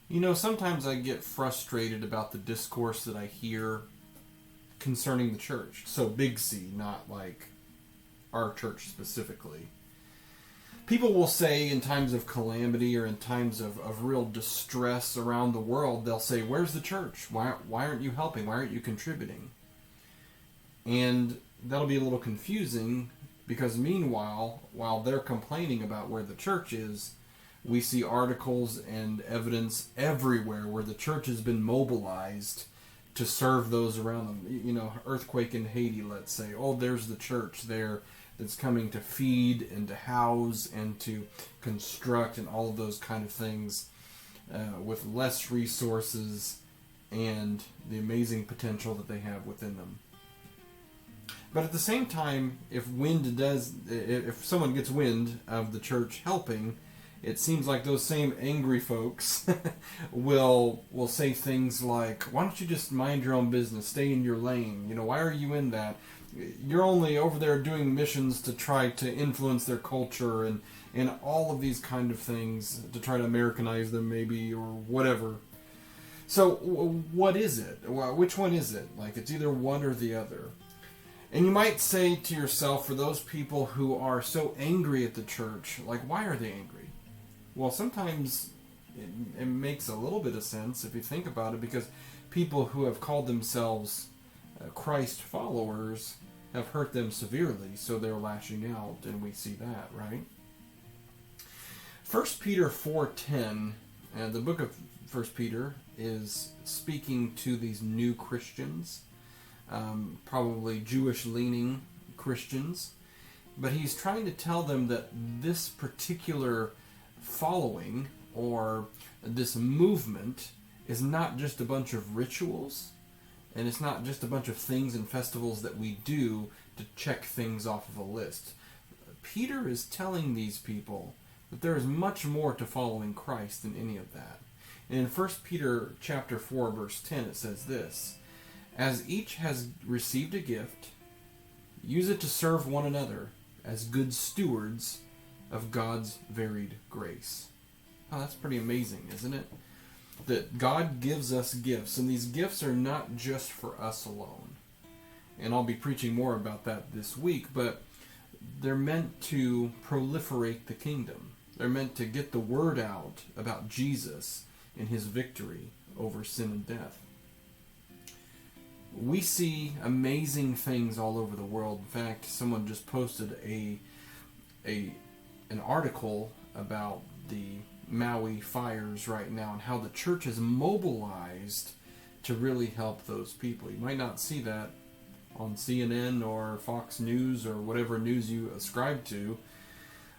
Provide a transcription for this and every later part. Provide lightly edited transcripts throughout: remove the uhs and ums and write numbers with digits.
You know, sometimes I get frustrated about the discourse that I hear concerning the church. So big C, not like our church specifically. People will say in times of calamity or in times of real distress around the world, they'll say, where's the church? Why aren't you helping? Why aren't you contributing? And that'll be a little confusing because meanwhile, while they're complaining about where the church is, we see articles and evidence everywhere where the church has been mobilized to serve those around them. You know, earthquake in Haiti, let's say. Oh, there's the church there that's coming to feed and to house and to construct and all of those kind of things with less resources and the amazing potential that they have within them. But at the same time, if someone gets wind of the church helping, it seems like those same angry folks will say things like, why don't you just mind your own business, stay in your lane? You know, why are you in that? You're only over there doing missions to try to influence their culture and all of these kind of things to try to Americanize them maybe or whatever. So what is it? Which one is it? Like it's either one or the other. And you might say to yourself, for those people who are so angry at the church, like why are they angry? Well, sometimes it makes a little bit of sense if you think about it, because people who have called themselves Christ followers have hurt them severely, so they're lashing out, and we see that, right? 1 Peter 4:10, the book of 1 Peter is speaking to these new Christians, probably Jewish-leaning Christians, but he's trying to tell them that this particular following or this movement is not just a bunch of rituals, and it's not just a bunch of things and festivals that we do to check things off of a list. Peter is telling these people that there is much more to following Christ than any of that. And in 1 Peter chapter 4 verse 10 it says this, as each has received a gift, use it to serve one another as good stewards of God's varied grace. Oh, that's pretty amazing, isn't it? That God gives us gifts, and these gifts are not just for us alone. And I'll be preaching more about that this week, but they're meant to proliferate the kingdom. They're meant to get the word out about Jesus and his victory over sin and death. We see amazing things all over the world. In fact, someone just posted an article about the Maui fires right now and how the church is mobilized to really help those people. You might not see that on CNN or Fox News or whatever news you ascribe to,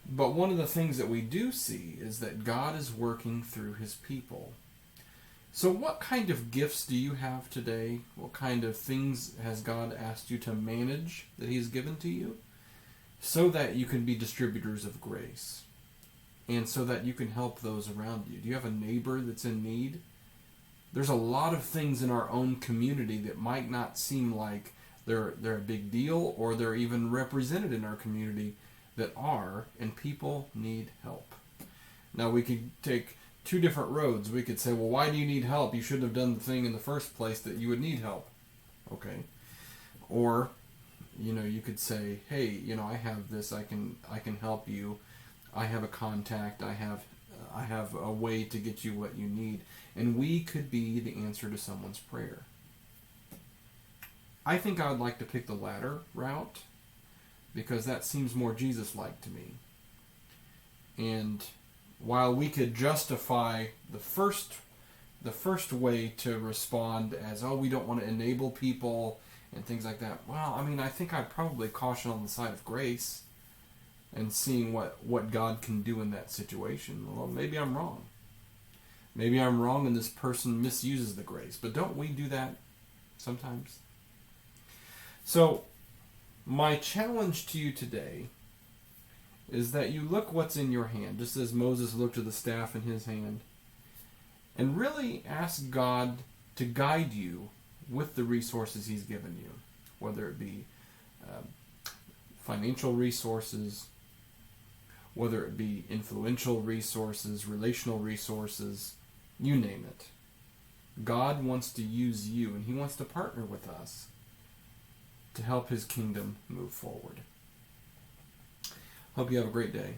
but one of the things that we do see is that God is working through his people. So what kind of gifts do you have today? What kind of things has God asked you to manage that he's given to you? So that you can be distributors of grace. And so that you can help those around you. Do you have a neighbor that's in need? There's a lot of things in our own community that might not seem like they're a big deal or they're even represented in our community that are, and people need help. Now we could take two different roads. We could say, well, why do you need help? You shouldn't have done the thing in the first place that you would need help. Okay. Or, you know, you could say, hey, you know, I have this, I can help you. I have a contact, I have a way to get you what you need. And we could be the answer to someone's prayer. I think I would like to pick the latter route because that seems more Jesus-like to me. And while we could justify the first way to respond as, oh, we don't want to enable people and things like that, well, I mean, I think I'd probably caution on the side of grace and seeing what God can do in that situation. Well, maybe I'm wrong. Maybe I'm wrong and this person misuses the grace. But don't we do that sometimes? So, my challenge to you today is that you look what's in your hand, just as Moses looked at the staff in his hand, and really ask God to guide you with the resources He's given you, whether it be financial resources, whether it be influential resources, relational resources, you name it. God wants to use you, and He wants to partner with us to help His kingdom move forward. Hope you have a great day.